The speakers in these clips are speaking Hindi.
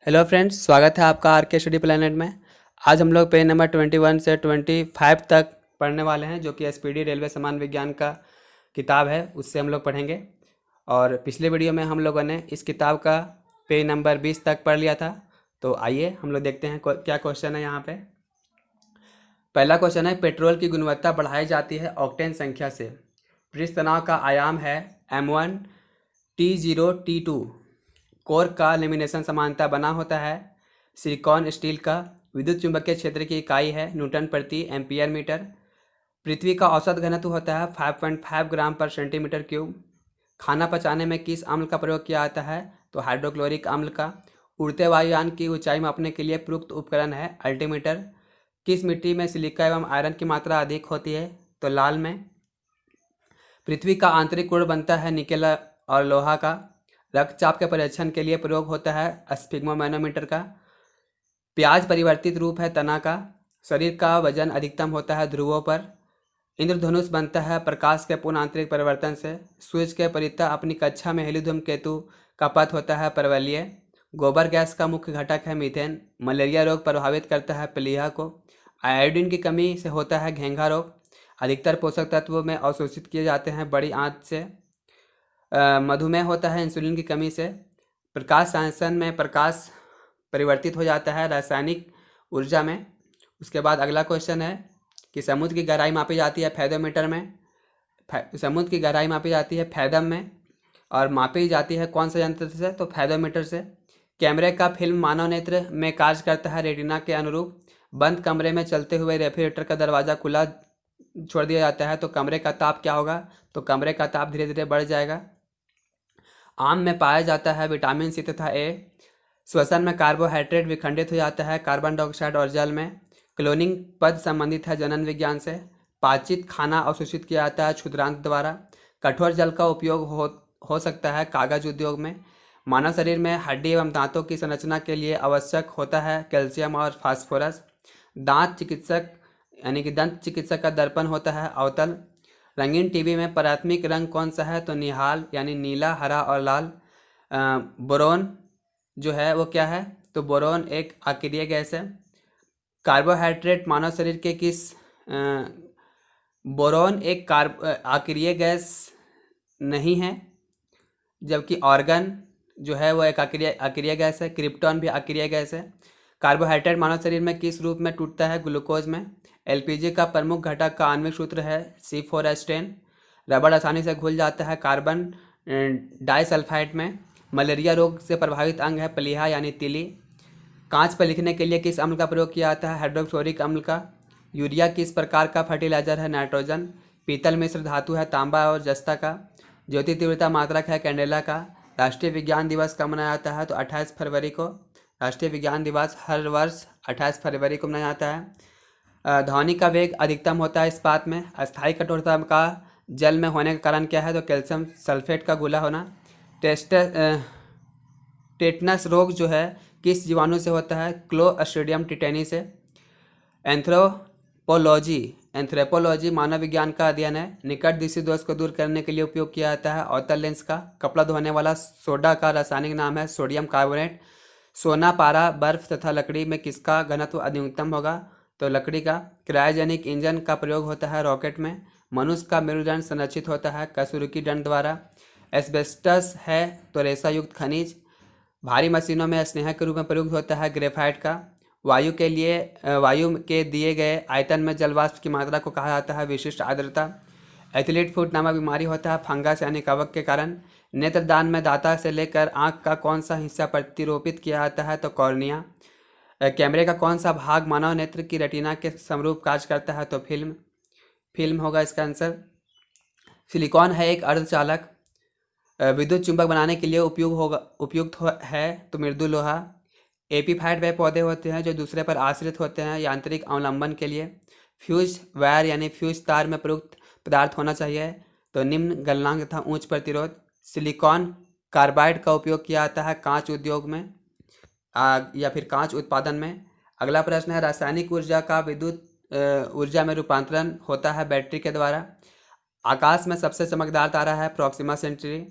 हेलो फ्रेंड्स, स्वागत है आपका आर के स्टडी प्लानट में। आज हम लोग पेज नंबर 21 से 25 तक पढ़ने वाले हैं, जो कि एसपीडी रेलवे सामान्य विज्ञान का किताब है, उससे हम लोग पढ़ेंगे। और पिछले वीडियो में हम लोगों ने इस किताब का पेज नंबर 20 तक पढ़ लिया था। तो आइए हम लोग देखते हैं क्या क्वेश्चन है यहाँ पे। पहला क्वेश्चन है, पेट्रोल की गुणवत्ता बढ़ाई जाती है ऑक्टेन संख्या से। पृष्ठ तनाव का आयाम है M1 T0 T2। कोर का लेमिनेशन समानता बना होता है सिलिकॉन स्टील का। विद्युत चुंबकीय क्षेत्र की इकाई है न्यूटन प्रति एम्पियर मीटर। पृथ्वी का औसत घनत्व होता है 5.5 ग्राम पर सेंटीमीटर क्यूब। खाना पचाने में किस अम्ल का प्रयोग किया जाता है? तो हाइड्रोक्लोरिक अम्ल का। उड़ते वायुयान की ऊंचाई मापने के लिए प्रयुक्त उपकरण है अल्टीमीटर। किस मिट्टी में सिलिका एवं आयरन की मात्रा अधिक होती है? तो लाल में। पृथ्वी का आंतरिक गुण बनता है निकेल और लोहा का। रक्तचाप के परीक्षण के लिए प्रयोग होता है स्फिग्मोमैनोमीटर का। प्याज परिवर्तित रूप है तना का। शरीर का वजन अधिकतम होता है ध्रुवों पर। इंद्रधनुष बनता है प्रकाश के पूर्ण आंतरिक परिवर्तन से। सूर्य के परिता अपनी कक्षा में हेलिधूम केतु का पथ होता है परवलय। गोबर गैस का मुख्य घटक है मीथेन। मलेरिया रोग प्रभावित करता है प्लीहा को। आयोडीन की कमी से होता है घेंघा रोग। अधिकतर पोषक तत्वों में अवशोषित किए जाते हैं बड़ी आंत से। मधुमेह होता है इंसुलिन की कमी से। प्रकाश संश्लेषण में प्रकाश परिवर्तित हो जाता है रासायनिक ऊर्जा में। उसके बाद अगला क्वेश्चन है कि समुद्र की गहराई मापी जाती है फैथोमीटर में। समुद्र की गहराई मापी जाती है फैथम में, और मापी जाती है कौन सा यंत्र से? तो फैथोमीटर से। कैमरे का फिल्म मानव नेत्र में कार्य करता है रेटिना के अनुरूप। बंद कमरे में चलते हुए रेफ्रिजरेटर का दरवाज़ा खुला छोड़ दिया जाता है तो कमरे का ताप क्या होगा? तो कमरे का ताप धीरे धीरे बढ़ जाएगा। आम में पाया जाता है विटामिन सी तथा ए। श्वसन में कार्बोहाइड्रेट विखंडित हो जाता है कार्बन डाइऑक्साइड और जल में। क्लोनिंग पद संबंधित है जनन विज्ञान से। पाचित खाना अवशोषित किया जाता है क्षुद्रांत द्वारा। कठोर जल का उपयोग हो सकता है कागज उद्योग में। मानव शरीर में हड्डी एवं दांतों की संरचना के लिए आवश्यक होता है कैल्शियम और फास्फोरस। दांत चिकित्सक यानी कि दंत चिकित्सक का दर्पण होता है अवतल। रंगीन टीवी में प्राथमिक रंग कौन सा है? तो निहाल यानी नीला, हरा और लाल। बोरोन जो है वो क्या है? तो बोरोन एक अक्रिय गैस है। कार्बोहाइड्रेट मानव शरीर के किस बोरोन एक अक्रिय गैस नहीं है, जबकि ऑर्गन जो है वो एक अक्रिय गैस है। क्रिप्टॉन भी अक्रिय गैस है। कार्बोहाइड्रेट मानव शरीर में किस रूप में टूटता है? ग्लूकोज में। एलपीजी का प्रमुख घटक का आणविक सूत्र है C4H10। रबड़ आसानी से घुल जाता है कार्बन डाइसल्फाइड में। मलेरिया रोग से प्रभावित अंग है प्लीहा यानी तिली। कांच पर लिखने के लिए किस अम्ल का प्रयोग किया जाता है? हाइड्रोक्लोरिक अम्ल का। यूरिया किस प्रकार का फर्टिलाइजर है? नाइट्रोजन। पीतल मिश्र धातु है तांबा और जस्ता का। ज्योति तीव्रता मात्रक है कैंडेला का। राष्ट्रीय विज्ञान दिवस कब मनाया जाता है? तो 28 फरवरी को। राष्ट्रीय विज्ञान दिवस हर वर्ष 28 फरवरी को मनाया जाता है। ध्वनि का वेग अधिकतम होता है इस्पात में। अस्थायी कठोरता का जल में होने का कारण क्या है? तो कैल्शियम सल्फेट का घुला होना। टेटनस रोग जो है किस जीवाणु से होता है? क्लोस्ट्रीडियम टिटेनी से। एंथ्रोपोलॉजी मानव विज्ञान का अध्ययन है। निकट दृष्टि दोष को दूर करने के लिए उपयोग किया जाता है अवतल लेंस का। कपड़ा धोने वाला सोडा का रासायनिक नाम है सोडियम कार्बोनेट। सोना, पारा, बर्फ तथा लकड़ी में किसका घनत्व अधिकतम होगा? तो लकड़ी का। क्रायोजेनिक इंजन का प्रयोग होता है रॉकेट में। मनुष्य का मेरुदंड संरक्षित होता है कसूरुकी दंड द्वारा। एस्बेस्टस है तो रेशा युक्त खनिज। भारी मशीनों में स्नेह के रूप में प्रयुक्त होता है ग्रेफाइट का। वायु के दिए गए आयतन में जलवाष्प की मात्रा को कहा जाता है विशिष्ट आर्द्रता। एथलीट फुट नामक बीमारी होता है फंगस यानी कवक के कारण। नेत्रदान में दाता से लेकर आंख का कौन सा हिस्सा प्रतिरोपित किया जाता है? तो कॉर्निया। कैमरे का कौन सा भाग मानव नेत्र की रेटिना के समरूप कार्य करता है? तो फिल्म होगा इसका आंसर। सिलिकॉन है एक अर्धचालक। विद्युत चुंबक बनाने के लिए उपयुक्त है तो मृदु लोहा। एपीफाइट वह पौधे होते हैं जो दूसरे पर आश्रित होते हैं यांत्रिक अवलंबन के लिए। फ्यूज वायर यानी फ्यूज तार में प्रयुक्त पदार्थ होना चाहिए तो निम्न गलनांक तथा उच्च प्रतिरोध। सिलिकॉन कार्बाइड का उपयोग किया जाता है कांच उद्योग में या फिर कांच उत्पादन में। अगला प्रश्न है, रासायनिक ऊर्जा का विद्युत ऊर्जा में रूपांतरण होता है बैटरी के द्वारा। आकाश में सबसे चमकदार तारा है प्रोक्सिमा सेंचुरी।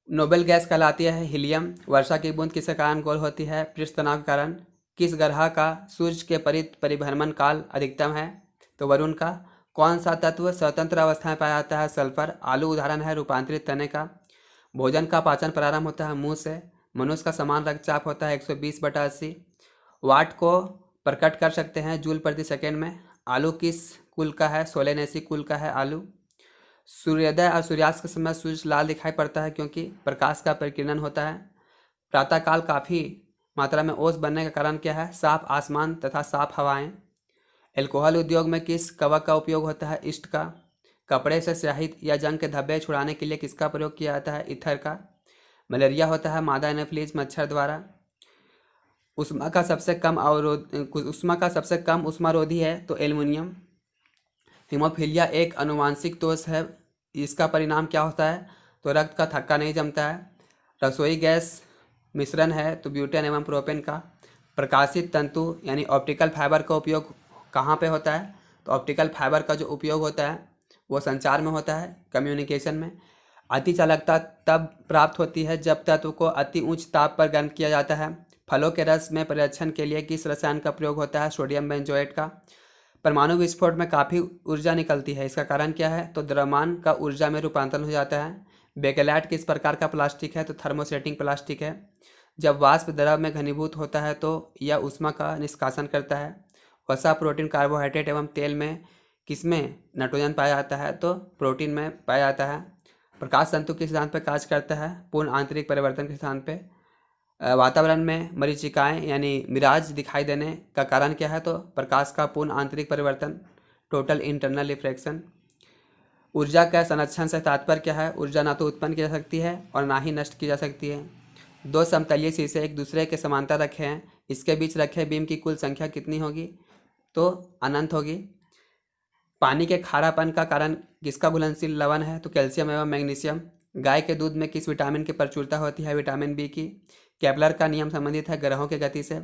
नोबेल गैस कहलाती है हीलियम। वर्षा की बूंद किसके कारण गोल होती है? पृष्ठ तनाव के कारण। किस ग्रह का सूर्य के परिभ्रमण काल अधिकतम है? तो वरुण का। कौन सा तत्व स्वतंत्र अवस्था में पाया जाता है? सल्फर। आलू उदाहरण है रूपांतरित तने का। भोजन का पाचन प्रारंभ होता है मुंह से। मनुष्य का समान रक्तचाप होता है 120/80। वाट को प्रकट कर सकते हैं जूल प्रति सेकेंड में। आलू किस कुल का है? सोलेनेसी कुल का है आलू। सूर्योदय और सूर्यास्त के समय सूर्य लाल दिखाई पड़ता है क्योंकि प्रकाश का परिकिरण होता है। प्रातःकाल काफ़ी मात्रा में ओस बनने का कारण क्या है? साफ आसमान तथा साफ हवाएं। एल्कोहल उद्योग में किस कवक का उपयोग होता है? ईस्ट का। कपड़े से स्याही या जंग के धब्बे छुड़ाने के लिए किसका प्रयोग किया जाता है? ईथर का। मलेरिया होता है मादा एनोफिलीज मच्छर द्वारा। उष्मा का सबसे कम उष्मारोधी है तो एल्युमिनियम। हीमोफीलिया एक आनुवांशिक दोष है, इसका परिणाम क्या होता है? तो रक्त का थक्का नहीं जमता है। रसोई गैस मिश्रण है तो ब्यूटेन एवं प्रोपेन का। प्रकाशित तंतु यानी ऑप्टिकल फाइबर का उपयोग कहाँ पे होता है? तो ऑप्टिकल फाइबर का जो उपयोग होता है वो संचार में होता है, कम्युनिकेशन में। अति चालकता तब प्राप्त होती है जब तत्व को अति उच्च ताप पर गर्म किया जाता है। फलों के रस में परिरक्षण के लिए किस रसायन का प्रयोग होता है? सोडियम बेंजोएट का। परमाणु विस्फोट में काफ़ी ऊर्जा निकलती है, इसका कारण क्या है? तो द्रव्यमान का ऊर्जा में रूपांतरण हो जाता है। बेकेलाइट किस प्रकार का प्लास्टिक है? तो थर्मोसेटिंग प्लास्टिक है। जब वाष्प द्रव में घनीभूत होता है तो यह ऊष्मा का निष्कासन करता है। वसा, प्रोटीन, कार्बोहाइड्रेट एवं तेल में किसमें नाइट्रोजन पाया जाता है? तो प्रोटीन में पाया जाता है। प्रकाश तंतु किस सिद्धांत पर कार्य करता है? पूर्ण आंतरिक परिवर्तन के सिद्धांत पे। वातावरण में मरीचिकाएँ यानी मिराज दिखाई देने का कारण क्या है? तो प्रकाश का पूर्ण आंतरिक परिवर्तन, टोटल इंटरनल रिफ्रैक्शन। ऊर्जा का संरक्षण से तात्पर्य क्या है? ऊर्जा ना तो उत्पन्न की जा सकती है और ना ही नष्ट की जा सकती है। दो समतलीय शीशे एक दूसरे के समांतर रखे हैं, इसके बीच रखे बीम की कुल संख्या कितनी होगी? तो अनंत होगी। पानी के खारापन का कारण किसका घुलनशील लवण है? तो कैल्शियम एवं मैग्नीशियम। गाय के दूध में किस विटामिन की प्रचुरता होती है? विटामिन बी की। केपलर का नियम संबंधित है ग्रहों के गति से।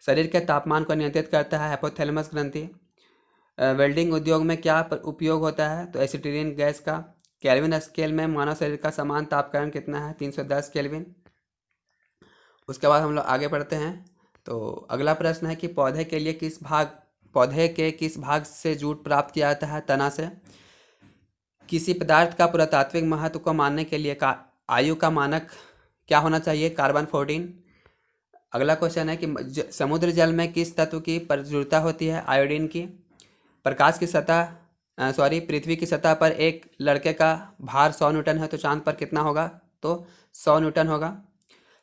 शरीर के तापमान को नियंत्रित करता है हाइपोथैलेमस ग्रंथि। वेल्डिंग उद्योग में क्या उपयोग होता है? तो एसिटिलीन गैस का। केल्विन स्केल में मानव शरीर का समान तापक्रम कितना है? 310 केल्विन। उसके बाद हम लोग आगे बढ़ते हैं। तो अगला प्रश्न है कि पौधे के किस भाग से जूट प्राप्त किया जाता है? तना से। किसी पदार्थ का पुरातात्विक महत्व को मानने के लिए आयु का मानक क्या होना चाहिए? कार्बन 14। अगला क्वेश्चन है कि समुद्र जल में किस तत्व की प्रचुरता होती है? आयोडीन की। पृथ्वी की सतह पर एक लड़के का भार 100 न्यूटन है तो चांद पर कितना होगा? तो 100 न्यूटन होगा।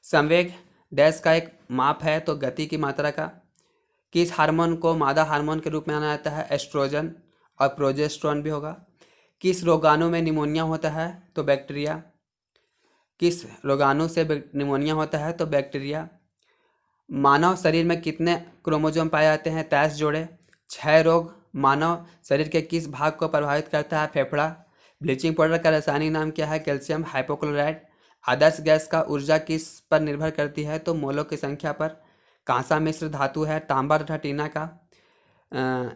संवेग डैश का एक माप है तो गति की मात्रा का। किस हार्मोन को मादा हार्मोन के रूप में माना जाता है? एस्ट्रोजन और प्रोजेस्टेरोन भी होगा। किस रोगाणु में निमोनिया होता है? तो बैक्टीरिया। किस रोगाणु से निमोनिया होता है? तो बैक्टीरिया। मानव शरीर में कितने क्रोमोसोम पाए जाते हैं? 23 जोड़े। क्षय रोग मानव शरीर के किस भाग को प्रभावित करता है? फेफड़ा। ब्लीचिंग पाउडर का रासायनिक नाम क्या है? Calcium hypochloride. आदर्श गैस का ऊर्जा किस पर निर्भर करती है? तो मोलों की संख्या पर। कांसा मिश्र धातु है तांबा तथा टीना का।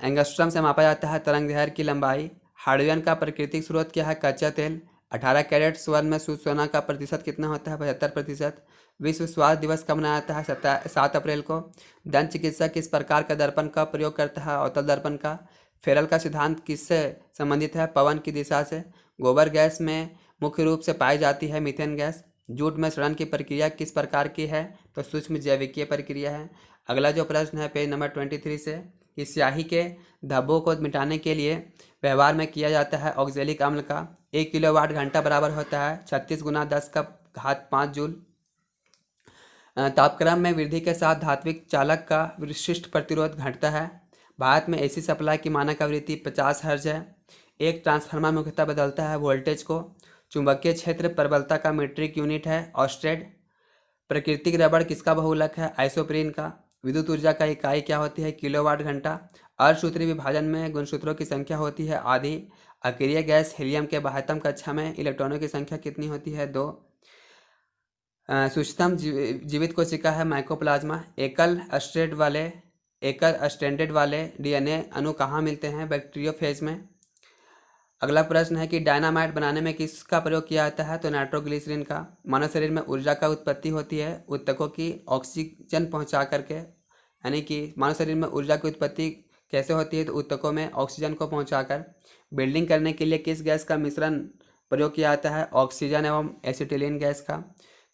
एंगस्ट्रम से मापा जाता है तरंग दैर्घ्य की लंबाई। हाइड्रोजन का प्राकृतिक स्रोत क्या है? कच्चा तेल। 18 कैरेट स्वर्ण में शुद्ध सोना का प्रतिशत कितना होता है? 75%। विश्व स्वास्थ्य दिवस कब मनाया जाता है? 7 अप्रैल को। दंत चिकित्सक किस प्रकार का दर्पण का प्रयोग करता है? अवतल दर्पण का। फेरल का सिद्धांत किससे संबंधित है? पवन की दिशा से। गोबर गैस में मुख्य रूप से पाई जाती है मीथेन गैस। जूट में सड़न की प्रक्रिया किस प्रकार की है? तो सूक्ष्म जैविकीय प्रक्रिया है। अगला जो प्रश्न है पेज नंबर 23 से कि स्याही के धब्बों को मिटाने के लिए व्यवहार में किया जाता है ऑक्जेलिक अम्ल का। 1 किलोवाट घंटा बराबर होता है 36 × 10⁵ जूल। तापक्रम में वृद्धि के साथ धात्विक चालक का विशिष्ट प्रतिरोध घटता है। भारत में एसी सप्लाई की मानक आवृत्ति 50 हर्ट्ज है। एक ट्रांसफार्मर मुख्यतः बदलता है वोल्टेज को। चुंबकीय क्षेत्र प्रबलता का मीट्रिक यूनिट है ऑस्टेड। प्राकृतिक रबड़ किसका बहुलक है? आइसोप्रीन का। विद्युत ऊर्जा का इकाई क्या होती है? किलोवाट घंटा। अर्धसूत्री विभाजन में गुणसूत्रों की संख्या होती है आधी। अक्रिय गैस हीलियम के बाह्यतम कक्षा में इलेक्ट्रॉनों की संख्या कितनी होती है? 2। सूक्ष्मतम जीवित कोशिका है माइकोप्लाज्मा। एकल स्ट्रैंडेड वाले डीएनए अणु कहाँ मिलते हैं? बैक्टीरियोफेज में। अगला प्रश्न है कि डायनामाइट बनाने में किसका प्रयोग किया जाता है? तो नाइट्रोग्लिसरीन का। मानव शरीर में ऊर्जा का उत्पत्ति होती है ऊतकों की ऑक्सीजन पहुंचा करके, यानी कि मानव शरीर में ऊर्जा की उत्पत्ति कैसे होती है? तो ऊतकों में ऑक्सीजन को पहुंचाकर। बिल्डिंग करने के लिए किस गैस का मिश्रण प्रयोग किया जाता है? ऑक्सीजन एवं एसिटिलीन गैस का।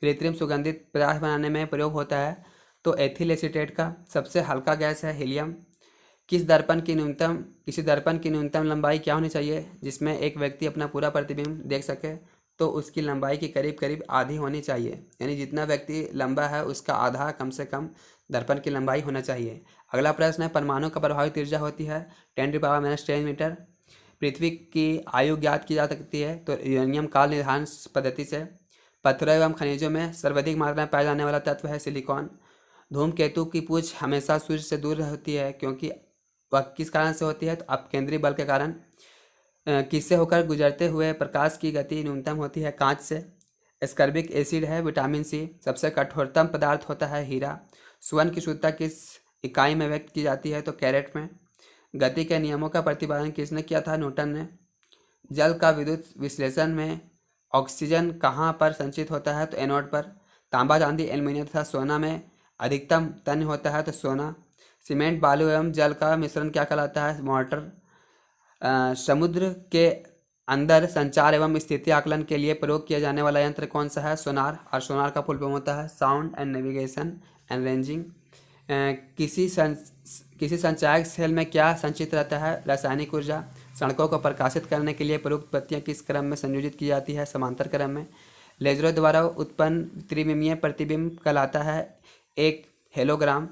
कृत्रिम सुगंधित पदार्थ बनाने में प्रयोग होता है तो एथिल एसीटेट का। सबसे हल्का गैस है हीलियम। किसी दर्पण की न्यूनतम लंबाई क्या होनी चाहिए जिसमें एक व्यक्ति अपना पूरा प्रतिबिंब देख सके? तो उसकी लंबाई की करीब करीब आधी होनी चाहिए, यानी जितना व्यक्ति लंबा है उसका आधा कम से कम दर्पण की लंबाई होना चाहिए। अगला प्रश्न है, परमाणु का प्रभावित ऊर्जा होती है 10⁻⁻10 मीटर। पृथ्वी की आयु ज्ञात की जा सकती है तो यूरेनियम काल निर्धारण पद्धति से। पत्थरों एवं खनिजों में सर्वाधिक मात्रा में पाया जाने वाला तत्व है सिलिकॉन। धूमकेतु की पूंछ हमेशा सूर्य से दूर होती है क्योंकि वह किस कारण से होती है? तो अपकेंद्री बल के कारण। किससे होकर गुजरते हुए प्रकाश की गति न्यूनतम होती है? कांच से। एस्कर्बिक एसिड है विटामिन सी। सबसे कठोरतम पदार्थ होता है हीरा। स्वर्ण की शुद्धता किस इकाई में व्यक्त की जाती है? तो कैरेट में। गति के नियमों का प्रतिपादन किसने किया था? न्यूटन ने। जल का विद्युत विश्लेषण में ऑक्सीजन कहाँ पर संचित होता है? तो एनोड पर। तांबा, चांदी, एल्युमिनियम तथा सोना में अधिकतम तन्य होता है? तो सोना। सीमेंट, बालू एवं जल का मिश्रण क्या कहलाता है? मोर्टर। समुद्र के अंदर संचार एवं स्थिति आकलन के लिए प्रयोग किया जाने वाला यंत्र कौन सा है? सोनार। और सोनार का फुल फॉर्म होता है sound and navigation and ranging. किसी संचायक सेल में क्या संचित रहता है? रासायनिक ऊर्जा। सड़कों को प्रकाशित करने के लिए प्रयुक्त बत्तियां किस क्रम में संयोजित की जाती है? समांतर क्रम में। लेजरों द्वारा उत्पन्न त्रिविमीय प्रतिबिंब कहलाता है एक हेलोग्राम।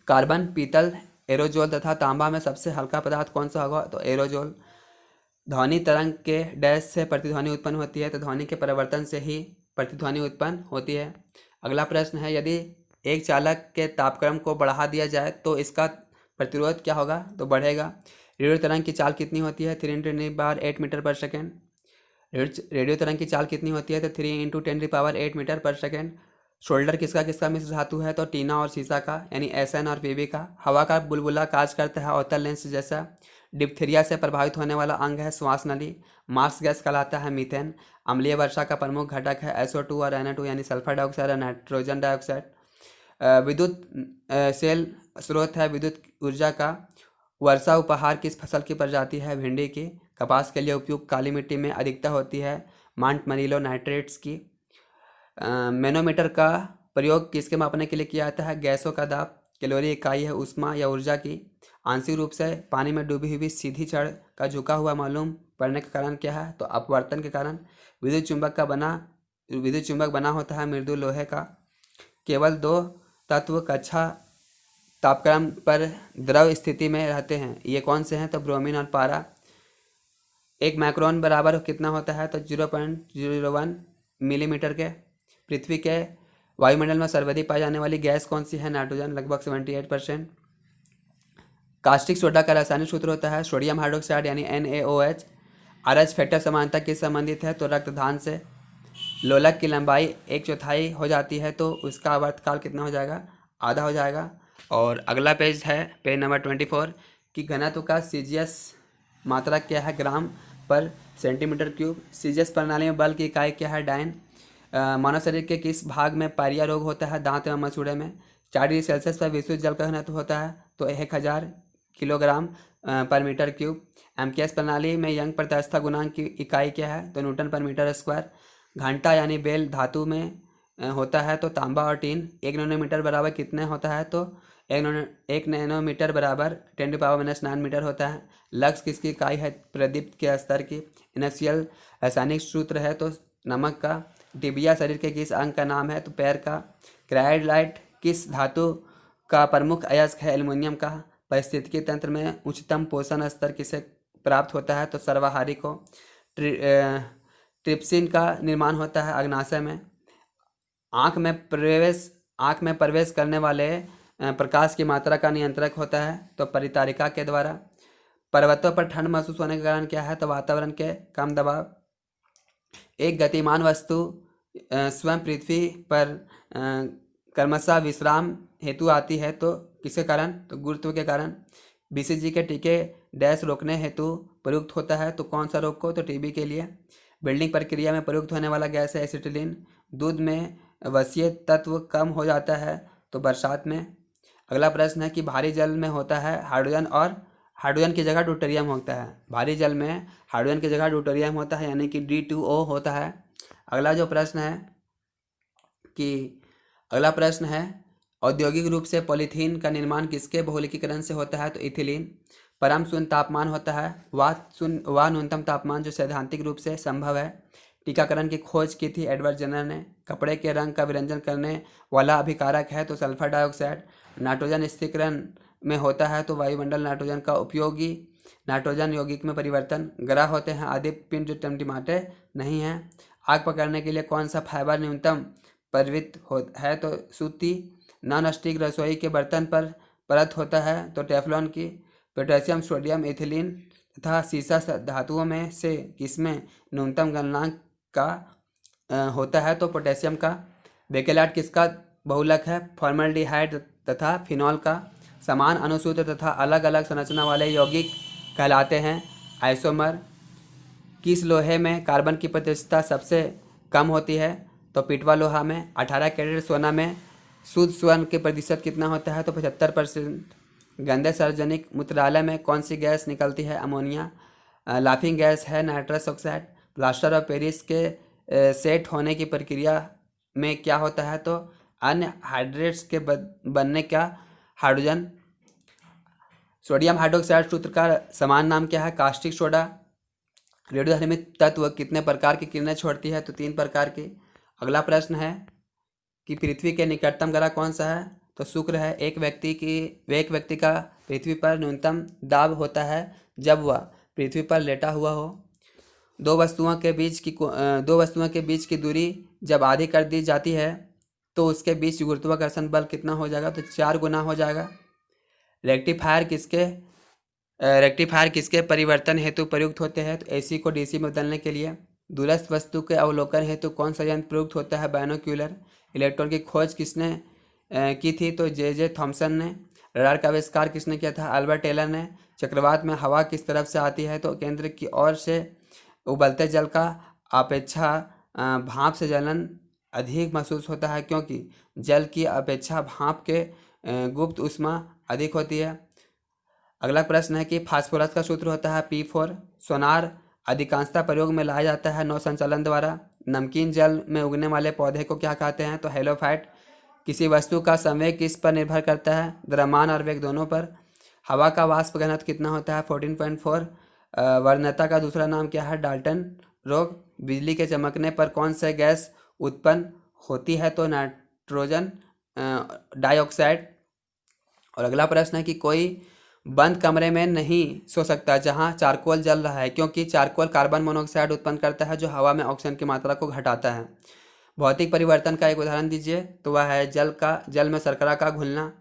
कार्बन, पीतल, एरोजोल तथा तांबा में सबसे हल्का पदार्थ कौन सा होगा? तो एरोजोल। ध्वनि तरंग के डैश से प्रतिध्वनि उत्पन्न होती है तो ध्वनि के परिवर्तन से ही प्रतिध्वनि उत्पन्न होती है। अगला प्रश्न है, यदि एक चालक के तापक्रम को बढ़ा दिया जाए तो इसका प्रतिरोध क्या होगा? तो बढ़ेगा। रेडियो तरंग की चाल कितनी होती है? 3×10⁸ मीटर पर सेकेंड। रेडियो तरंग की चाल कितनी होती है? तो 3×10⁸ मीटर पर सेकेंड। शोल्डर किसका किसका मिश्र धातु है? तो टीना और सीसा का, यानी SN और PB का। हवा का बुलबुला कार्य करता है अवतल लेंस जैसा। डिप्थीरिया से प्रभावित होने वाला अंग है श्वास नली। मार्स गैस कहलाता है मीथेन। अम्लीय वर्षा का प्रमुख घटक है SO2 और NO2, यानी सल्फर डाइऑक्साइड और नाइट्रोजन डाइऑक्साइड। विद्युत सेल स्रोत है विद्युत ऊर्जा का। वर्षा उपहार किस फसल की प्रजाति है? भिंडी की। कपास के लिए उपयुक्त काली मिट्टी में अधिकता होती है मांट मरीलो नाइट्रेट्स की। मैनोमीटर का प्रयोग किसके मापने के लिए किया जाता है? गैसों का दाब। कैलोरी इकाई है ऊष्मा या ऊर्जा की। आंशिक रूप से पानी में डूबी हुई सीधी छड़ का झुका हुआ मालूम पड़ने का कारण क्या है? तो अपवर्तन के कारण। विद्युत चुंबक बना होता है मृदु लोहे का। केवल 2 तत्व कक्षा तापक्रम पर द्रव स्थिति में रहते हैं, ये कौन से हैं? तो ब्रोमीन और पारा। 1 माइक्रोन बराबर कितना होता है? तो 0.01 मिलीमीटर के। पृथ्वी के वायुमंडल में सर्वाधिक पाई जाने वाली गैस कौन सी है? नाइट्रोजन, लगभग 78%। कास्टिक सोडा का रासायनिक सूत्र होता है सोडियम हाइड्रोक्साइड, यानी NaOH। आरएच फैक्टर समानता किस संबंधित है? तो रक्तदान से। लोलक की लंबाई 1/4 हो जाती है तो उसका आवर्तकाल कितना हो जाएगा? आधा हो जाएगा। और अगला पेज है पेज नंबर 24 कि घनत्व का सीजीएस मात्रा क्या है? ग्राम पर सेंटीमीटर क्यूब। सीजीएस प्रणाली में बल की इकाई क्या है? डायन। मानव शरीर के किस भाग में पायरिया रोग होता है? दांत एवं मसूड़े में। 4 डिग्री सेल्सियस पर विशुद्ध जल का घनत्व होता है तो 1000 किलोग्राम पर मीटर क्यूब। एमकेएस प्रणाली में यंग प्रत्यास्थता गुणांक की इकाई क्या है? तो न्यूटन पर मीटर स्क्वायर। घंटा यानी बेल धातु में होता है तो तांबा और टीन। 1 नैनोमीटर बराबर कितने होता है? तो 1 नैनोमीटर बराबर 10⁻⁹ मीटर होता है। लक्स किसकी इकाई है? प्रदीप्त के स्तर की। इनर्शियल रासायनिक सूत्र है तो नमक का। टिबिया शरीर के किस अंग का नाम है? तो पैर का। क्रायोलाइट किस धातु का प्रमुख अयस्क है? एल्युमिनियम का। पारिस्थितिकी तंत्र में उच्चतम पोषण स्तर किसे प्राप्त होता है? तो सर्वाहारी को। ट्रिप्सिन का निर्माण होता है अग्नाशय में। आँख में प्रवेश करने वाले प्रकाश की मात्रा का नियंत्रक होता है तो परितारिका के द्वारा। पर्वतों पर ठंड महसूस होने का कारण क्या है? तो वातावरण के कम दबाव। एक गतिमान वस्तु स्वयं पृथ्वी पर क्रमशः विश्राम हेतु आती है तो किसके कारण? तो गुरुत्व के कारण। BCG के टीके डैश रोकने हेतु प्रयुक्त होता है तो कौन सा रोग को, तो टीबी के लिए। बिल्डिंग प्रक्रिया में प्रयुक्त होने वाला गैस है एसिटिलीन। दूध में वसीय तत्व कम हो जाता है तो बरसात में। अगला प्रश्न है कि भारी जल में होता है हाइड्रोजन और हाइड्रोजन की जगह ड्यूटेरियम होता है। भारी जल में हाइड्रोजन की जगह ड्यूटेरियम होता है यानी कि D2O होता है। अगला जो प्रश्न है कि अगला प्रश्न है औद्योगिक रूप से पॉलीथीन का निर्माण किसके बहुलकीकरण से होता है, तो इथिलीन। परम शून्य तापमान होता है वह न्यूनतम तापमान जो सैद्धांतिक रूप से संभव है। टीकाकरण की खोज की थी एडवर्ड जेनर ने। कपड़े के रंग का विरंजन करने वाला अभिकारक है तो सल्फर डाइऑक्साइड। नाइट्रोजन स्थिरीकरण में होता है तो वायुमंडल नाइट्रोजन का उपयोगी नाइट्रोजन यौगिक में परिवर्तन। ग्रह होते हैं आदि पिंड जो टिमटिमाते नहीं हैं। आग पकड़ने के लिए कौन सा फाइबर न्यूनतम प्रवृत्त है, तो सूती। नॉन स्टिक रसोई के बर्तन पर परत होता है तो टेफ्लॉन की। पोटेशियम सोडियम एथिलीन तथा सीसा धातुओं में से किसमें न्यूनतम गलनांक का होता है, तो पोटेशियम का। बेकेलाइट किसका बहुलक है, फॉर्मल्डिहाइड तथा फिनॉल का। समान अनुसूत्र तथा अलग अलग संरचना वाले यौगिक कहलाते हैं आइसोमर। किस लोहे में कार्बन की प्रतिशतता सबसे कम होती है, तो पिटवा लोहा में। 18 कैरेट सोना में शुद्ध स्वर्ण के प्रतिशत कितना होता है, तो 75%। गंदे सार्वजनिक मूत्रालय में कौन सी गैस निकलती है, अमोनिया। लाफिंग गैस है nitrous oxide. Plaster of Paris के सेट होने की प्रक्रिया में क्या होता है, तो अन्य हाइड्रेट्स के बनने का हाइड्रोजन। सोडियम हाइड्रोक्साइड सूत्र का समान नाम क्या है, कास्टिक सोडा। रेडियोधर्मी तत्व कितने प्रकार की किरणें छोड़ती है, तो 3 प्रकार की। अगला प्रश्न है कि पृथ्वी के निकटतम ग्रह कौन सा है, तो शुक्र है। एक व्यक्ति का पृथ्वी पर न्यूनतम दाब होता है जब वह पृथ्वी पर लेटा हुआ हो। दो वस्तुओं के बीच की दूरी जब आधी कर दी जाती है तो उसके बीच गुरुत्वाकर्षण बल कितना हो जाएगा, तो 4 गुना हो जाएगा। रेक्टिफायर किसके परिवर्तन हेतु प्रयुक्त होते हैं, तो AC को DC में बदलने के लिए। दूरस्थ वस्तु के अवलोकन हेतु कौन सा यंत्र प्रयुक्त होता है, बायनोक्यूलर। इलेक्ट्रॉन की खोज किसने की थी, तो J.J. थॉमसन ने। रडार का आविष्कार किसने किया था, अल्बर्ट टेलर ने। चक्रवात में हवा किस तरफ से आती है, तो केंद्र की ओर से। उबलते जल का अपेक्षा भाप से जलन अधिक महसूस होता है क्योंकि जल की अपेक्षा भाप के गुप्त ऊष्मा अधिक होती है। अगला प्रश्न है कि फास्फोरस का सूत्र होता है P4। सोनार अधिकांशतः प्रयोग में लाया जाता है नौ संचालन द्वारा। नमकीन जल में उगने वाले पौधे को क्या कहते हैं, तो हेलोफाइट। किसी वस्तु का संवेग किस पर निर्भर करता है, द्रव्यमान और वेग दोनों पर। हवा का वाष्प घनत्व कितना होता है, 14.4। वर्णता का दूसरा नाम क्या है, डाल्टन रोग। बिजली के चमकने पर कौन सा गैस उत्पन्न होती है, तो नाइट्रोजन डाइऑक्साइड। और अगला प्रश्न है कि कोई बंद कमरे में नहीं सो सकता जहां चारकोल जल रहा है क्योंकि चारकोल कार्बन मोनोऑक्साइड उत्पन्न करता है जो हवा में ऑक्सीजन की मात्रा को घटाता है। भौतिक परिवर्तन का एक उदाहरण दीजिए, तो वह है जल में शर्करा का घुलना।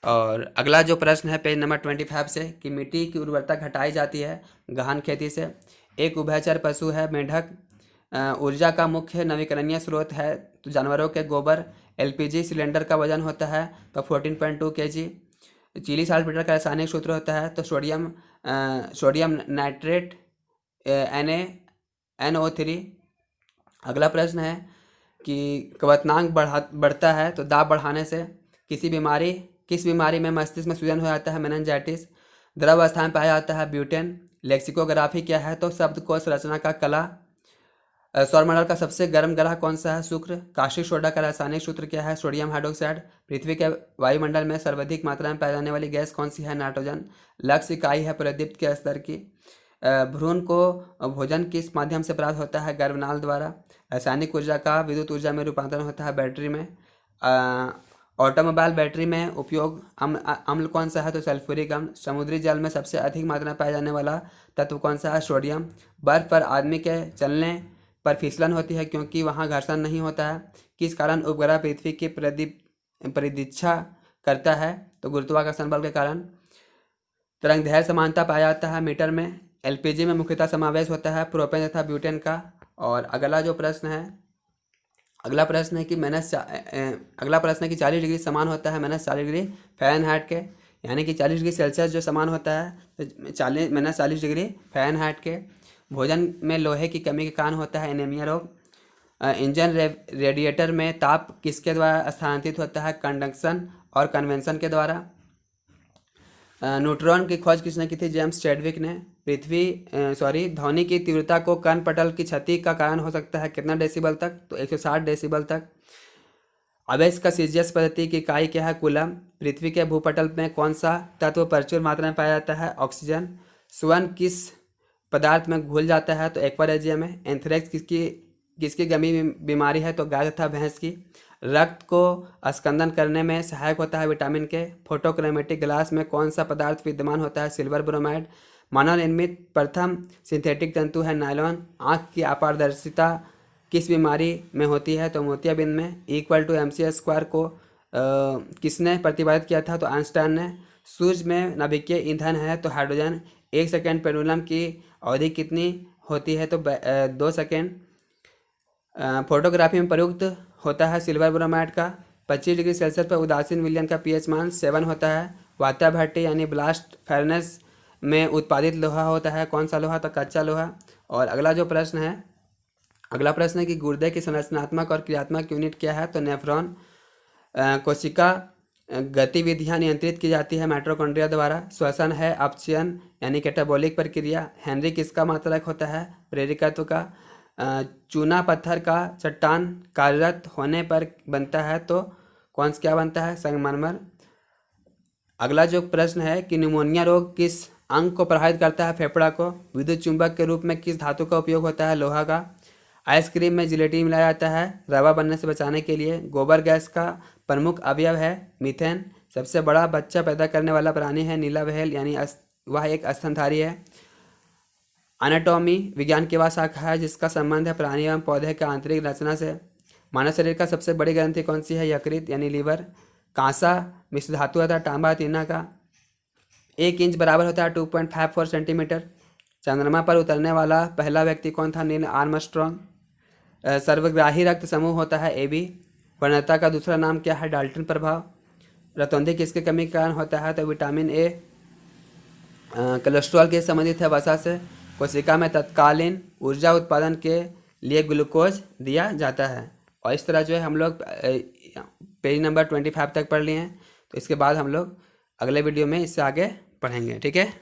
और अगला जो प्रश्न है पेज नंबर 25 से कि मिट्टी की उर्वरता घटाई जाती है गहन खेती से। एक उभयचर पशु है मेंढक। ऊर्जा का मुख्य नवीकरणीय स्रोत है तो जानवरों के गोबर। LPG सिलेंडर का वजन होता है तो 14.2 kg। चिली साल्टपेटर का रासायनिक सूत्र होता है तो सोडियम नाइट्रेट NaNO3। अगला प्रश्न है कि क्वथनांक बढ़ता है तो दाब बढ़ाने से। किस बीमारी में मस्तिष्क में सूजन हो जाता है, मेनिंजाइटिस। द्रव अवस्था में पाया जाता है ब्यूटेन। लेक्सिकोग्राफी क्या है, तो शब्दकोश रचना का कला। सौरमंडल का सबसे गर्म ग्रह कौन सा है, शुक्र। कास्टिक सोडा का रासायनिक सूत्र क्या है, सोडियम हाइड्रोक्साइड। पृथ्वी के वायुमंडल में सर्वाधिक मात्रा में पाई जाने वाली गैस कौन सी है, नाइट्रोजन। लक्ष्य इकाई है प्रदीप्त के स्तर की। भ्रूण को भोजन किस माध्यम से प्राप्त होता है, गर्भनाल द्वारा। रासायनिक ऊर्जा का विद्युत ऊर्जा में रूपांतरण होता है बैटरी में। ऑटोमोबाइल बैटरी में उपयोग अम्ल कौन सा है, तो सल्फ्यूरिक अम्ल। समुद्री जल में सबसे अधिक मात्रा में पाया जाने वाला तत्व कौन सा है, सोडियम। बर्फ पर आदमी के चलने पर फिसलन होती है क्योंकि वहाँ घर्षण नहीं होता है। किस कारण उपग्रह पृथ्वी की परिदीक्षा करता है, तो गुरुत्वाकर्षण बल के कारण। तरंगदैर्घ्य समानता पाया जाता है मीटर में। LPG में मुख्यतः समावेश होता है प्रोपेन तथा ब्यूटेन का। और अगला प्रश्न है कि 40 डिग्री समान होता है -40 डिग्री फ़ारेनहाइट के। यानी कि 40 डिग्री सेल्सियस जो समान होता है तो 40 डिग्री फ़ारेनहाइट के। भोजन में लोहे की कमी के कारण होता है एनीमिया रोग। इंजन रेडिएटर में ताप किसके द्वारा स्थानांतरित होता है? कंडक्शन और कन्वेंशन के द्वारा। न्यूट्रॉन की खोज किसने की थी? जेम्स चैडविक ने। ध्वनि की तीव्रता को कर्ण पटल की क्षति का कारण हो सकता है कितना डेसिबल तक? तो 160 डेसिबल तक। अबेस का सीजियस पद्धति की इकाई क्या है? कूलम। पृथ्वी के भूपटल में कौन सा तत्व प्रचुर मात्रा में पाया जाता है? ऑक्सीजन। स्वर्ण किस पदार्थ में घुल जाता है? तो एक्वारेजियम है। एंथ्रेक्स किसकी गंभीर बीमारी है? तो गाय तथा भैंस की। रक्त को स्कंदन करने में सहायक होता है विटामिन के। फोटोक्रोमेटिक ग्लास में कौन सा पदार्थ विद्यमान होता है? Silver bromide. मानव निर्मित प्रथम सिंथेटिक तंतु है नायलॉन। आँख की अपारदर्शिता किस बीमारी में होती है? तो मोतियाबिंद में। =mc² को किसने प्रतिपादित किया था? तो आइंस्टाइन ने। सूर्य में नाभिकीय ईंधन है तो हाइड्रोजन। 1 सेकेंड पेंडुलम की अवधि कितनी होती है? तो 2 सेकेंड। फोटोग्राफी में प्रयुक्त होता है सिल्वर ब्रोमाइड का। 25 डिग्री सेल्सियस पर उदासीन विलयन का pH मान 7 होता है। वात्या भट्टी यानी ब्लास्ट फर्नेस में उत्पादित लोहा होता है कौन सा लोहा? तो कच्चा लोहा। और अगला प्रश्न है कि गुर्दे की संरचनात्मक और क्रियात्मक यूनिट क्या है? तो नेफ्रॉन। कोशिका गतिविधियां नियंत्रित की जाती है माइटोकॉन्ड्रिया द्वारा। श्वसन है अपचयन यानी कैटाबॉलिक प्रक्रिया। हेनरी किसका मात्रक होता है? प्रेरकत्व का। चूना पत्थर का चट्टान कार्यरत होने पर बनता है तो क्या बनता है? संगमरमर। अगला जो प्रश्न है कि निमोनिया रोग किस अंग को प्रभावित करता है? फेफड़ा को। विद्युत चुंबक के रूप में किस धातु का उपयोग होता है? लोहा का। आइसक्रीम में जिलेटिन मिलाया जाता है रवा बनने से बचाने के लिए। गोबर गैस का प्रमुख अवयव है मीथेन। सबसे बड़ा बच्चा पैदा करने वाला प्राणी है नीला व्हेल यानी वह एक स्तनधारी है। एनाटॉमी विज्ञान की वह शाखा है जिसका संबंध है प्राणी एवं पौधे के आंतरिक रचना से। मानव शरीर का सबसे बड़ी ग्रंथि कौन सी है? यकृत यानी लीवर। कांसा मिश्र धातु होता है तांबा तीना का। 1 इंच बराबर होता है 2.54 सेंटीमीटर। चंद्रमा पर उतरने वाला पहला व्यक्ति कौन था? Neil Armstrong. सर्वग्राही रक्त समूह होता है AB। वरीयता का दूसरा नाम क्या है? डाल्टन प्रभाव। रतौंधी किसकी कमी के कारण होता है? तो विटामिन A। कोलेस्ट्रॉल के संबंधित है वसा से। कोशिका में तत्कालीन ऊर्जा उत्पादन के लिए ग्लूकोज दिया जाता है। और इस तरह जो है हम लोग पेज नंबर 25 तक पढ़ लिए हैं। तो इसके बाद हम लोग अगले वीडियो में इससे आगे पढ़ेंगे। ठीक है।